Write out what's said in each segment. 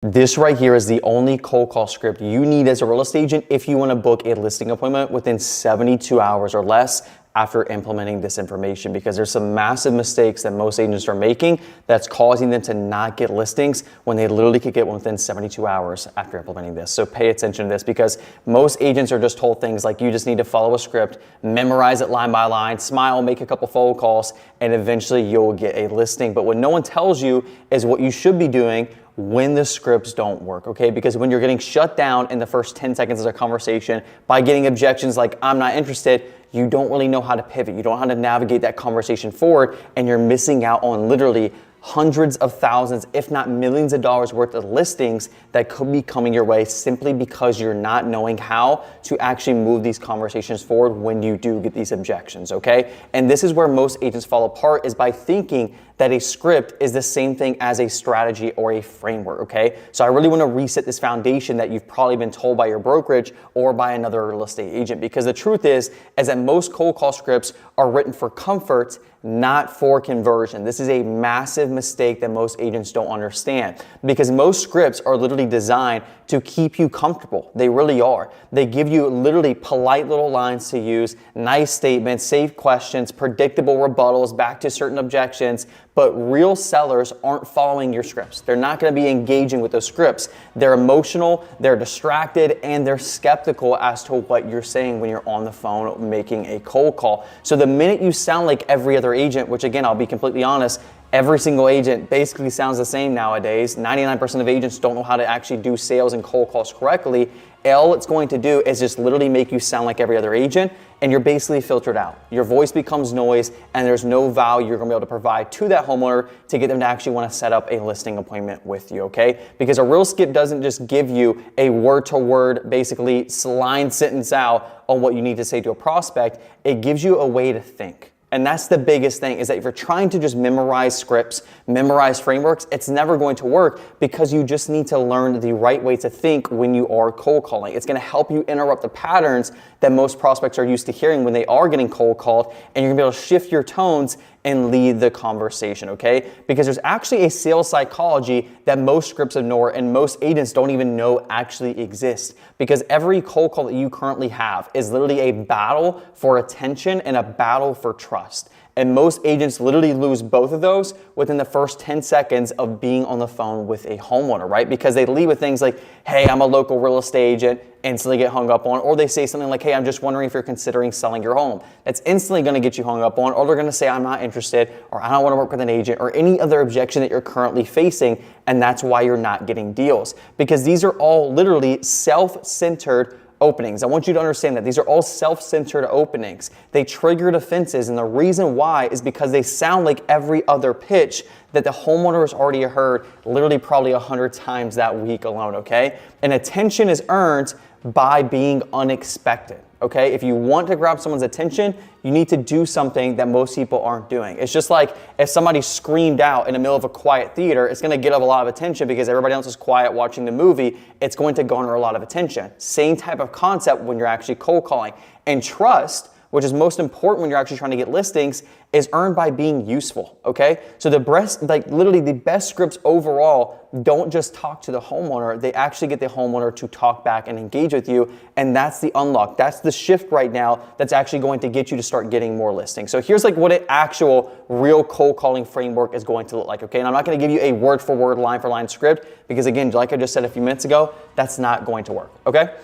This right here is the only cold call script you need as a real estate agent if you want to book a listing appointment within 72 hours or less after implementing this information, because there's some massive mistakes that most agents are making that's causing them to not get listings when they literally could get one within 72 hours after implementing this. So pay attention to this, because most agents are just told things like you just need to follow a script, memorize it line by line, smile, make a couple phone calls, and eventually you'll get a listing. But what no one tells you is what you should be doing when the scripts don't work, okay? Because when you're getting shut down in the first 10 seconds of a conversation by getting objections like, I'm not interested, you don't really know how to pivot. You don't know how to navigate that conversation forward, and you're missing out on literally hundreds of thousands, if not millions of dollars worth of listings that could be coming your way simply because you're not knowing how to actually move these conversations forward when you do get these objections, okay? And this is where most agents fall apart, is by thinking that a script is the same thing as a strategy or a framework, okay? So I really want to reset this foundation that you've probably been told by your brokerage or by another real estate agent, because the truth is that most cold call scripts are written for comfort, not for conversion. This is a massive mistake that most agents don't understand, because most scripts are literally designed to keep you comfortable. They really are. They give you literally polite little lines to use, nice statements, safe questions, predictable rebuttals back to certain objections, but real sellers aren't following your scripts. They're not going to be engaging with those scripts. They're emotional, they're distracted, and they're skeptical as to what you're saying when you're on the phone making a cold call. So the minute you sound like every other agent, which again, I'll be completely honest, every single agent basically sounds the same nowadays. 99% of agents don't know how to actually do sales and cold calls correctly. All it's going to do is just literally make you sound like every other agent, and you're basically filtered out. Your voice becomes noise, and there's no value you're gonna be able to provide to that homeowner to get them to actually wanna set up a listing appointment with you, okay? Because a real skip doesn't just give you a word-to-word, basically line sentence out on what you need to say to a prospect. It gives you a way to think. And that's the biggest thing, is that if you're trying to just memorize scripts, memorize frameworks, it's never going to work, because you just need to learn the right way to think when you are cold calling. It's going to help you interrupt the patterns that most prospects are used to hearing when they are getting cold called, and you're going to be able to shift your tones and lead the conversation, okay? Because there's actually a sales psychology that most scripts ignore and most agents don't even know actually exists. Because every cold call that you currently have is literally a battle for attention and a battle for trust. And most agents literally lose both of those within the first 10 seconds of being on the phone with a homeowner, right? Because they lead with things like, hey, I'm a local real estate agent, instantly get hung up on. Or they say something like, hey, I'm just wondering if you're considering selling your home. That's instantly gonna get you hung up on. Or they're gonna say, I'm not interested, or I don't wanna work with an agent, or any other objection that you're currently facing, and that's why you're not getting deals. Because these are all literally self-centered openings. I want you to understand that these are all self-centered openings. They trigger defenses, and the reason why is because they sound like every other pitch that the homeowner has already heard literally probably 100 times that week alone, okay? And attention is earned by being unexpected, okay? If you want to grab someone's attention, you need to do something that most people aren't doing. It's just like if somebody screamed out in the middle of a quiet theater, it's gonna get a lot of attention because everybody else is quiet watching the movie. It's going to garner a lot of attention. Same type of concept when you're actually cold calling. And trust, which is most important when you're actually trying to get listings, is earned by being useful, okay? So literally the best scripts overall don't just talk to the homeowner, they actually get the homeowner to talk back and engage with you, and that's the unlock. That's the shift right now that's actually going to get you to start getting more listings. So here's like what an actual real cold calling framework is going to look like, okay? And I'm not gonna give you a word for word, line for line script, because again, like I just said a few minutes ago, that's not going to work, okay?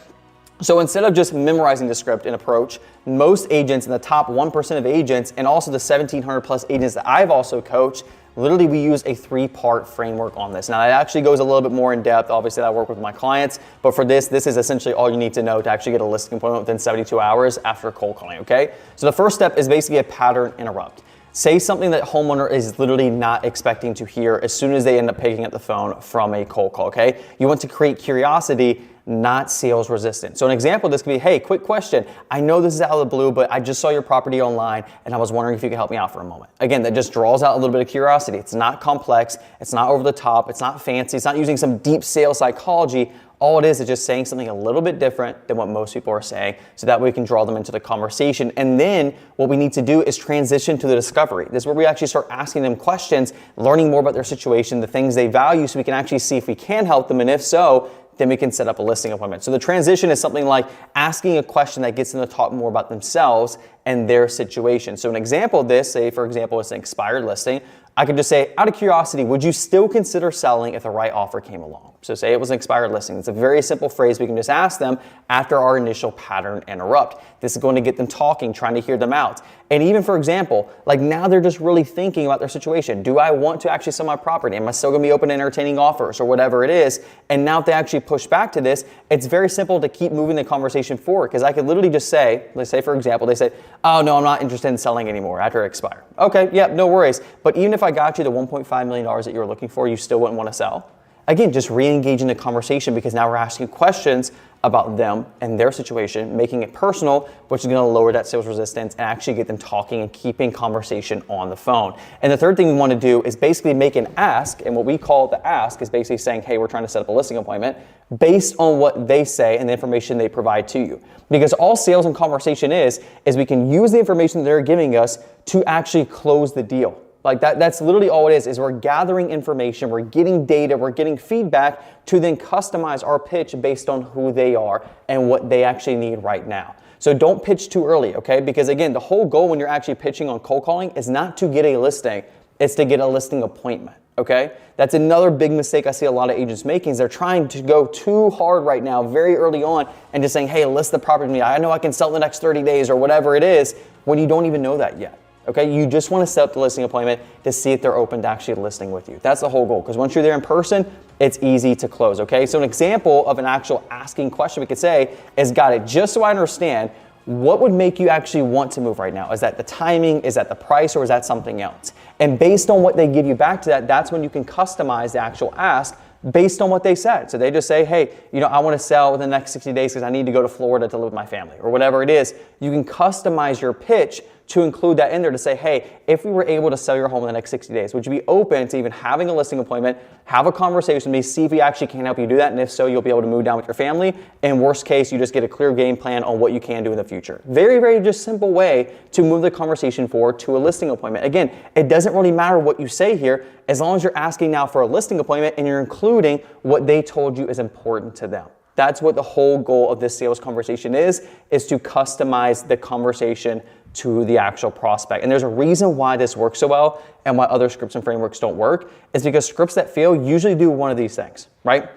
So instead of just memorizing the script and approach, most agents in the top 1% of agents, and also the 1,700 plus agents that I've also coached, literally we use a 3-part framework on this. Now that actually goes a little bit more in depth. Obviously I work with my clients, but for this is essentially all you need to know to actually get a listing appointment within 72 hours after cold calling, okay? So the first step is basically a pattern interrupt. Say something that homeowner is literally not expecting to hear as soon as they end up picking up the phone from a cold call, okay? You want to create curiosity, not sales resistance. So an example of this could be, hey, quick question. I know this is out of the blue, but I just saw your property online and I was wondering if you could help me out for a moment. Again, that just draws out a little bit of curiosity. It's not complex, it's not over the top, it's not fancy, it's not using some deep sales psychology. All it is just saying something a little bit different than what most people are saying, so that way we can draw them into the conversation. And then what we need to do is transition to the discovery. This is where we actually start asking them questions, learning more about their situation, the things they value, so we can actually see if we can help them, and if so, then we can set up a listing appointment. So the transition is something like asking a question that gets them to talk more about themselves and their situation. So an example of this, say for example, it's an expired listing. I could just say, out of curiosity, would you still consider selling if the right offer came along? So say it was an expired listing. It's a very simple phrase we can just ask them after our initial pattern interrupt. This is going to get them talking, trying to hear them out. And even for example, like now they're just really thinking about their situation. Do I want to actually sell my property? Am I still going to be open to entertaining offers or whatever it is? And now if they actually push back to this, it's very simple to keep moving the conversation forward, because I could literally just say, let's say for example, they say, oh no, I'm not interested in selling anymore after it expires. Okay, yeah, no worries. But even if I got you the $1.5 million that you were looking for, you still wouldn't want to sell? Again, just re-engaging the conversation, because now we're asking questions about them and their situation, making it personal, which is going to lower that sales resistance and actually get them talking and keeping conversation on the phone. And the third thing we want to do is basically make an ask, and what we call the ask is basically saying, hey, we're trying to set up a listing appointment based on what they say and the information they provide to you. Because all sales and conversation is we can use the information they're giving us to actually close the deal. Like that's literally all it is we're gathering information, we're getting data, we're getting feedback to then customize our pitch based on who they are and what they actually need right now. So don't pitch too early, okay? Because again, the whole goal when you're actually pitching on cold calling is not to get a listing, it's to get a listing appointment, okay? That's another big mistake I see a lot of agents making, is they're trying to go too hard right now, very early on, and just saying, hey, list the property to me. I know I can sell in the next 30 days or whatever it is, when you don't even know that yet. Okay, you just want to set up the listing appointment to see if they're open to actually listing with you. That's the whole goal, because once you're there in person, it's easy to close, okay? So an example of an actual asking question we could say is, got it, just so I understand, what would make you actually want to move right now? Is that the timing, is that the price, or is that something else? And based on what they give you back to that, that's when you can customize the actual ask based on what they said. So they just say, hey, I want to sell within the next 60 days because I need to go to Florida to live with my family, or whatever it is. You can customize your pitch to include that in there to say, hey, if we were able to sell your home in the next 60 days, would you be open to even having a listing appointment, have a conversation with me, see if we actually can help you do that, and if so, you'll be able to move down with your family. In worst case, you just get a clear game plan on what you can do in the future. Very, very just simple way to move the conversation forward to a listing appointment. Again, it doesn't really matter what you say here, as long as you're asking now for a listing appointment and you're including what they told you is important to them. That's what the whole goal of this sales conversation is to customize the conversation to the actual prospect. And there's a reason why this works so well and why other scripts and frameworks don't work, is because scripts that fail usually do one of these things, right?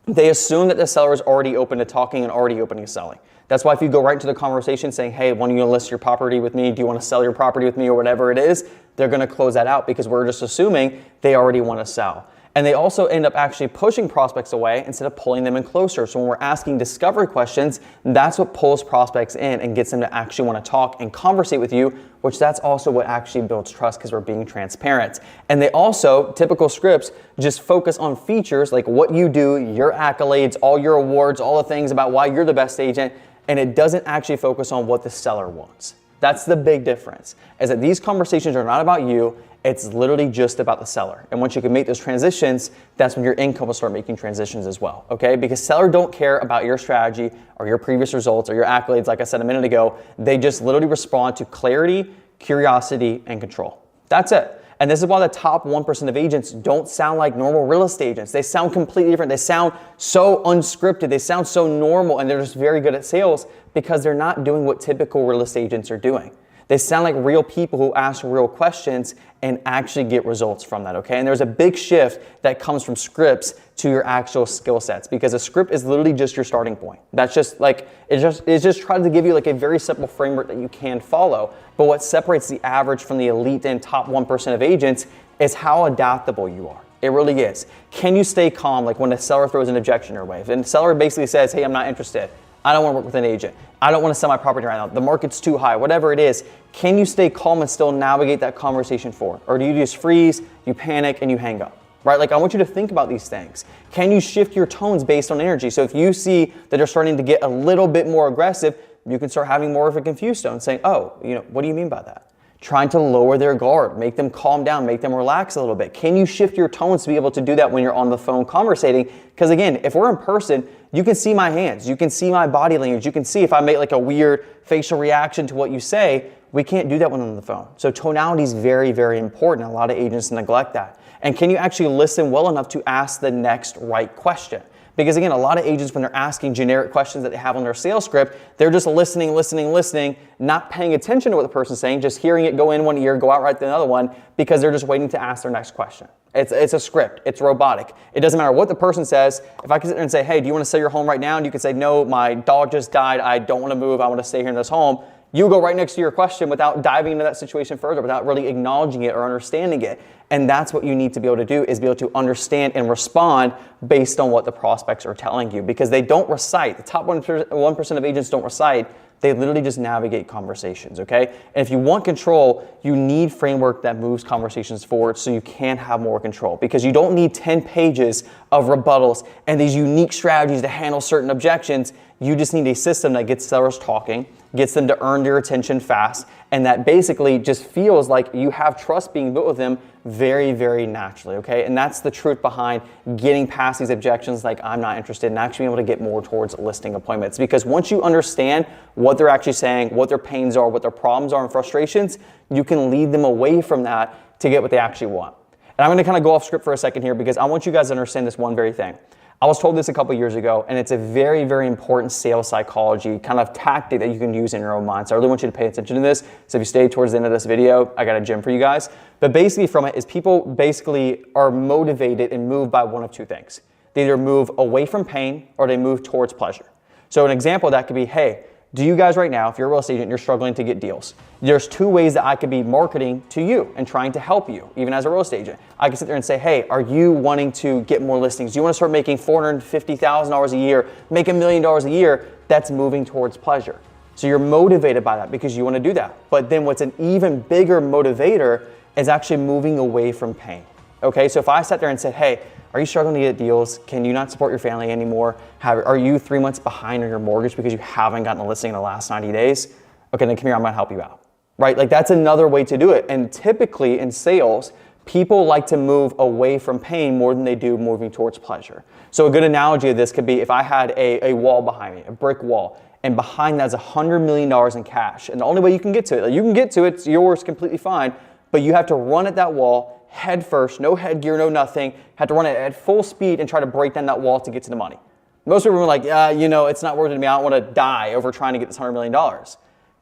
They assume that the seller is already open to talking and already open to selling. That's why if you go right into the conversation saying, hey, when you list your property with me, do you want to sell your property with me, or whatever it is, they're going to close that out, because we're just assuming they already want to sell. And they also end up actually pushing prospects away instead of pulling them in closer. So when we're asking discovery questions, that's what pulls prospects in and gets them to actually want to talk and conversate with you, which that's also what actually builds trust, because we're being transparent. And they also, typical scripts, just focus on features like what you do, your accolades, all your awards, all the things about why you're the best agent, and it doesn't actually focus on what the seller wants. That's the big difference, is that these conversations are not about you. It's literally just about the seller. And once you can make those transitions, that's when your income will start making transitions as well, okay? Because sellers don't care about your strategy or your previous results or your accolades, like I said a minute ago. They just literally respond to clarity, curiosity, and control. That's it. And this is why the top 1% of agents don't sound like normal real estate agents. They sound completely different. They sound so unscripted. They sound so normal, and they're just very good at sales because they're not doing what typical real estate agents are doing. They sound like real people who ask real questions and actually get results from that, okay? And there's a big shift that comes from scripts to your actual skill sets, because a script is literally just your starting point. That's just like, it's just trying to give you like a very simple framework that you can follow. But what separates the average from the elite and top 1% of agents is how adaptable you are. It really is. Can you stay calm like when a seller throws an objection your way? If a seller basically says, hey, I'm not interested, I don't want to work with an agent, I don't want to sell my property right now, the market's too high, whatever it is, can you stay calm and still navigate that conversation forward? Or do you just freeze, you panic, and you hang up? Right? Like, I want you to think about these things. Can you shift your tones based on energy? So if you see that they're starting to get a little bit more aggressive, you can start having more of a confused tone, saying, oh, what do you mean by that? trying to lower their guard, make them calm down, make them relax a little bit? Can you shift your tones to be able to do that when you're on the phone conversating? Because again, if we're in person, you can see my hands, you can see my body language, you can see if I make like a weird facial reaction to what you say. We can't do that when I'm on the phone. So tonality is very, very important. A lot of agents neglect that. And can you actually listen well enough to ask the next right question? Because again, a lot of agents, when they're asking generic questions that they have on their sales script, they're just listening, not paying attention to what the person's saying, just hearing it go in one ear, go out right the other one, because they're just waiting to ask their next question. It's a script, it's robotic. It doesn't matter what the person says. If I can sit there and say, hey, do you want to sell your home right now? And you can say, no, my dog just died, I don't want to move, I want to stay here in this home. You go right next to your question without diving into that situation further, without really acknowledging it or understanding it. And that's what you need to be able to do, is be able to understand and respond based on what the prospects are telling you, because they don't recite. The top 1% of agents don't recite. They literally just navigate conversations, okay? And if you want control, you need framework that moves conversations forward so you can have more control, because you don't need 10 pages of rebuttals and these unique strategies to handle certain objections. You just need a system that gets sellers talking, gets them to earn their attention fast, and that basically just feels like you have trust being built with them very, very naturally, okay? And that's the truth behind getting past these objections like I'm not interested, and actually being able to get more towards listing appointments. Because once you understand what they're actually saying, what their pains are, what their problems are and frustrations, you can lead them away from that to get what they actually want. And I'm gonna kind of go off script for a second here, because I want you guys to understand this one very thing. I was told this a couple years ago, and it's a very, very important sales psychology kind of tactic that you can use in your own mind. So I really want you to pay attention to this. So if you stay towards the end of this video, I got a gem for you guys. But basically from it is people basically are motivated and moved by one of two things. They either move away from pain or they move towards pleasure. So an example of that could be, hey, do you guys right now, if you're a real estate agent, you're struggling to get deals. There's two ways that I could be marketing to you and trying to help you, even as a real estate agent. I can sit there and say, hey, are you wanting to get more listings? Do you want to start making $450,000 a year, make $1 million a year? That's moving towards pleasure. So you're motivated by that because you want to do that. But then what's an even bigger motivator is actually moving away from pain. Okay, so if I sat there and said, hey, are you struggling to get deals? Can you not support your family anymore? Are you 3 months behind on your mortgage because you haven't gotten a listing in the last 90 days? Okay, then come here, I'm gonna help you out, right? Like that's another way to do it. And typically in sales, people like to move away from pain more than they do moving towards pleasure. So a good analogy of this could be if I had a wall behind me, a brick wall, and behind that's $100 million in cash. And the only way you can get to it, like you can get to it, it's yours completely fine, but you have to run at that wall head first, no headgear, no nothing, had to run it at full speed and try to break down that wall to get to the money. Most people are like, it's not worth it to me. I don't want to die over trying to get this $100 million,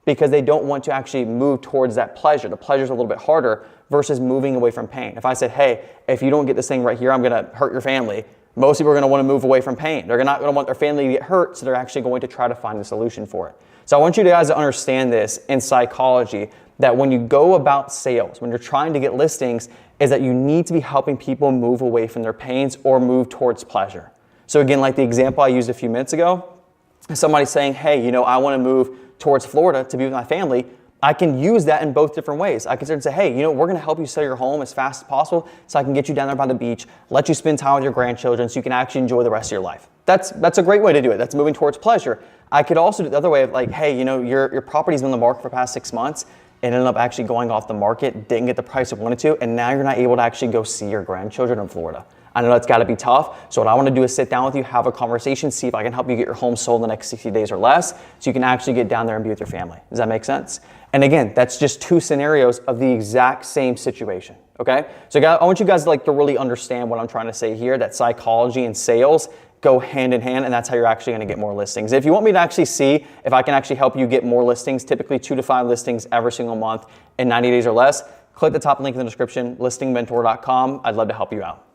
because they don't want to actually move towards that pleasure. The pleasure is a little bit harder versus moving away from pain. If I said, hey, if you don't get this thing right here, I'm going to hurt your family. Most people are going to want to move away from pain. They're not going to want their family to get hurt, so they're actually going to try to find a solution for it. So I want you guys to understand this in psychology, that when you go about sales, when you're trying to get listings, is that you need to be helping people move away from their pains or move towards pleasure. So again, like the example I used a few minutes ago, somebody saying, hey, I want to move towards Florida to be with my family. I can use that in both different ways. I can sit and say, hey, we're going to help you sell your home as fast as possible so I can get you down there by the beach, let you spend time with your grandchildren so you can actually enjoy the rest of your life. That's a great way to do it. That's moving towards pleasure. I could also do the other way of like, hey, your property's been on the market for the past 6 months. It ended up actually going off the market, didn't get the price it wanted to, and now you're not able to actually go see your grandchildren in Florida. I know that's got to be tough, so what I want to do is sit down with you, have a conversation, see if I can help you get your home sold in the next 60 days or less, so you can actually get down there and be with your family. Does that make sense? And again, that's just two scenarios of the exact same situation, okay? So I want you guys to really understand what I'm trying to say here, that psychology and sales go hand in hand, and that's how you're actually going to get more listings. If you want me to actually see if I can actually help you get more listings, typically 2 to 5 listings every single month in 90 days or less, click the top link in the description, listingmentor.com. I'd love to help you out.